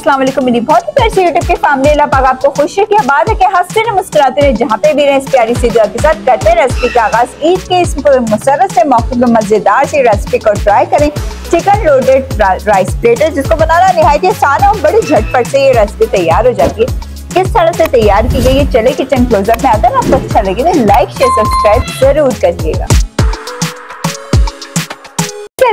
अस्सलाम वालेकुम। मेरी बहुत ही प्यारी सी यूट्यूब की फैमिली, अल्लाह पाक आपको खुश रखे, आबाद रखे, हंसते रहे, मुस्कुराते रहे, जहाँ पे भी रहे। इस प्यारी सी दुआ के साथ करते हैं रेसिपी का आगाज। ईद के इस मुसर्रत से मौके पर मजेदार सी रेसिपी को ट्राई करें। चिकन लोडेड राइस प्लेटर, जिसको बनाना निहायत आसान और बड़े झटपट से ये रेसिपी तैयार हो जाती है। किस तरह से तैयार की गई है, चले किचन क्लोजअप में आता है। आपको अच्छा लगे तो लाइक शेयर सब्सक्राइब जरूर करिएगा।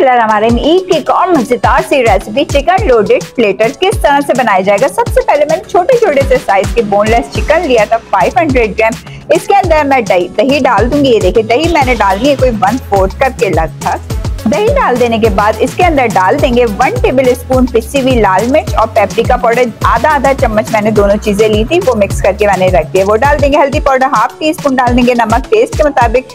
हमारे ईद की एक और मजेदार सी रेसिपी चिकन लोडेड प्लेटर किस तरह से बनाया जाएगा। सबसे पहले मैंने छोटे छोटे से साइज के बोनलेस चिकन लिया था 500 ग्राम। इसके अंदर मैं दही डाल दूंगी। ये देखिए दही मैंने डालनी है कोई 1/4 कप के लगभग। दही डाल देने के बाद इसके अंदर डाल देंगे 1 टेबल स्पून पिसी हुई लाल मिर्च और पेपरिका पाउडर। आधा चम्मच मैंने दोनों चीजें ली थी, वो मिक्स करके मैंने रख दिया। वो डाल देंगे हल्दी पाउडर 1/2 टीस्पून डाल देंगे, नमक टेस्ट के मुताबिक।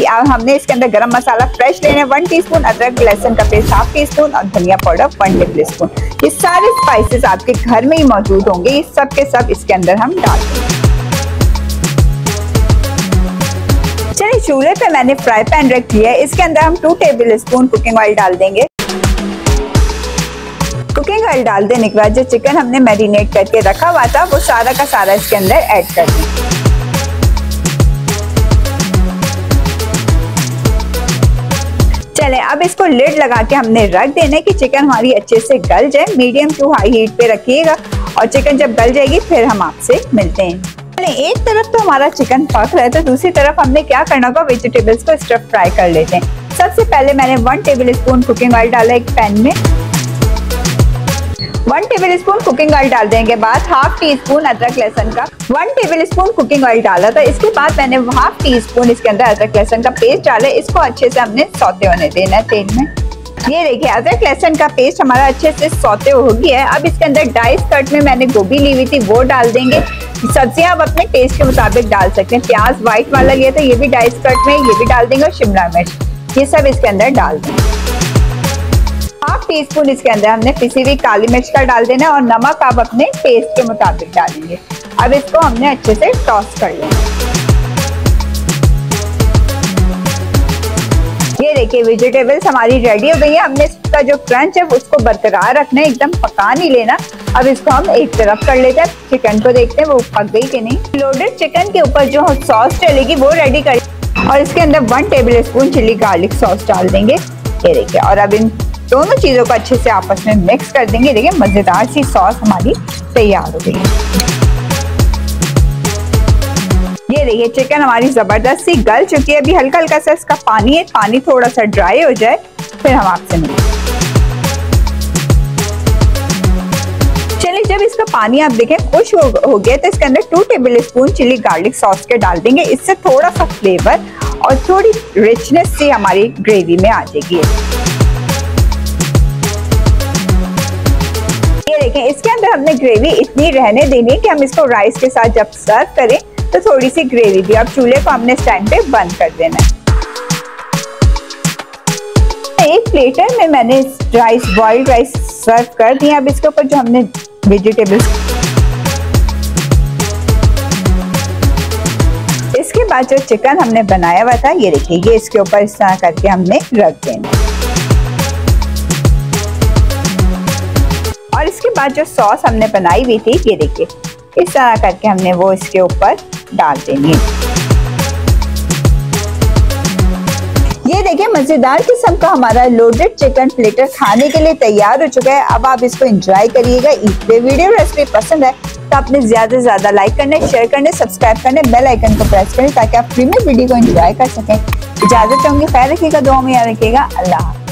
अब हमने इसके अंदर गरम मसाला फ्रेश लेना 1 टीस्पून, अदरक लहसुन का पेस्ट 1/2 टीस्पून और धनिया पाउडर 1 टेबल स्पून। ये सारे स्पाइसेस आपके घर में ही मौजूद होंगे, ये सब के सब इसके अंदर हम डाल देंगे। चलिए चूल्हे पे मैंने फ्राई पैन रख लिया है। इसके अंदर हम 2 टेबल स्पून कुकिंग ऑयल डाल देंगे। कुकिंग ऑयल डाल देने के बाद जो चिकन हमने मैरिनेट करके रखा हुआ था वो सारा का सारा इसके अंदर ऐड कर देंगे। चले अब इसको लिड लगा के हमने रख देना है कि चिकन हमारी अच्छे से गल जाए। मीडियम टू हाई हीट पे रखिएगा और चिकन जब गल जाएगी फिर हम आपसे मिलते हैं। एक तरफ तो हमारा चिकन पक रहा है तो दूसरी तरफ हमने क्या करना होगा, वेजिटेबल्स को स्टर फ्राई कर लेते हैं। सबसे पहले मैंने 1 टेबल स्पून कुकिंग ऑयल डाला एक पैन में। 1 टेबल स्पून कुकिंग ऑयल डाल देने के बाद 1/2 टीस्पून अदरक लहसुन का 1 टेबल स्पून कुकिंग ऑयल डाला था। इसके बाद मैंने 1/2 टीस्पून इसके अंदर अदरक लहसुन का पेस्ट डाला। इसको अच्छे से हमने सौते होने देना है तेल में। ये देखिए अदरक लहसुन का पेस्ट हमारा अच्छे से सौते हो गया है। अब इसके अंदर डाइस कट में मैंने गोभी ली हुई थी वो डाल देंगे। सब्जियां आप अपने टेस्ट के मुताबिक डाल सकते हैं। प्याज व्हाइट वाला लिया था, ये भी डाइस कट में, ये भी डाल देंगे। और शिमला मिर्च ये सब इसके अंदर डाल देंगे। 1/2 टीस्पून इसके अंदर हमने पिसी हुई काली मिर्च का डाल देना और नमक आप अपने टेस्ट के मुताबिक डालेंगे। अब इसको हमने अच्छे से टॉस कर लेना। ये देखिए वेजिटेबल्स हमारी रेडी हो गई है। हमने इसका जो क्रंच है उसको बरकरार रखना है, एकदम पका नहीं लेना। अब इसको हम एक तरफ कर लेते हैं। चिकन को देखते हैं वो पक गई कि नहीं। लोडेड चिकन के ऊपर जो सॉस चलेगी वो रेडी कर और इसके अंदर 1 tablespoon chilli garlic sauce डाल देंगे। ये देखिए और अब इन दोनों चीजों को अच्छे से आपस में मिक्स कर देंगे। देखिए मजेदार सी सॉस हमारी तैयार हो गई है। ये देखिए चिकन हमारी जबरदस्त सी गल चुकी है। अभी हल्का हल्का सा इसका पानी है, पानी थोड़ा सा ड्राई हो जाए फिर हम आपसे मिलेंगे। चलिए जब इसका पानी आप देखें खुश हो गया तो इसके अंदर 2 tablespoon chilli garlic sauce के डाल देंगे। इससे थोड़ा सा फ्लेवर और थोड़ी रिचनेस सी हमारी ग्रेवी में आ जाएगी। ये देखें इसके अंदर हमने ग्रेवी इतनी रहने देनी है कि हम इसको राइस के साथ जब सर्व करें तो थोड़ी सी ग्रेवी भी। अब चूल्हे को हमने इस टाइम पे बंद कर देना है। एक प्लेटर में मैंने राइस बॉइल्ड राइस सर्व कर दिया। अब इसके ऊपर जो हमने वेजिटेबल्स, इसके बाद जो चिकन हमने बनाया हुआ था ये देखिए ये इसके ऊपर इस तरह करके हमने रख देना। और इसके बाद जो सॉस हमने बनाई हुई थी ये देखिए इस तरह करके हमने वो इसके ऊपर डाल देंगे। ये देखिए मजेदार किस्म का हमारा लोडेड चिकन प्लेटर खाने के लिए तैयार हो चुका है। अब आप इसको एंजॉय करिएगा। ईद पे वीडियो रेसिपी पसंद है तो आपने ज्यादा से ज्यादा लाइक करने, शेयर करने, सब्सक्राइब करने, बेल आइकन को प्रेस करें ताकि आप फ्री में वीडियो को एंजॉय कर सकें। इजाजत चाहूंगी, ख्याल रखिएगा, दुआ में याद रखिएगा। अल्लाह।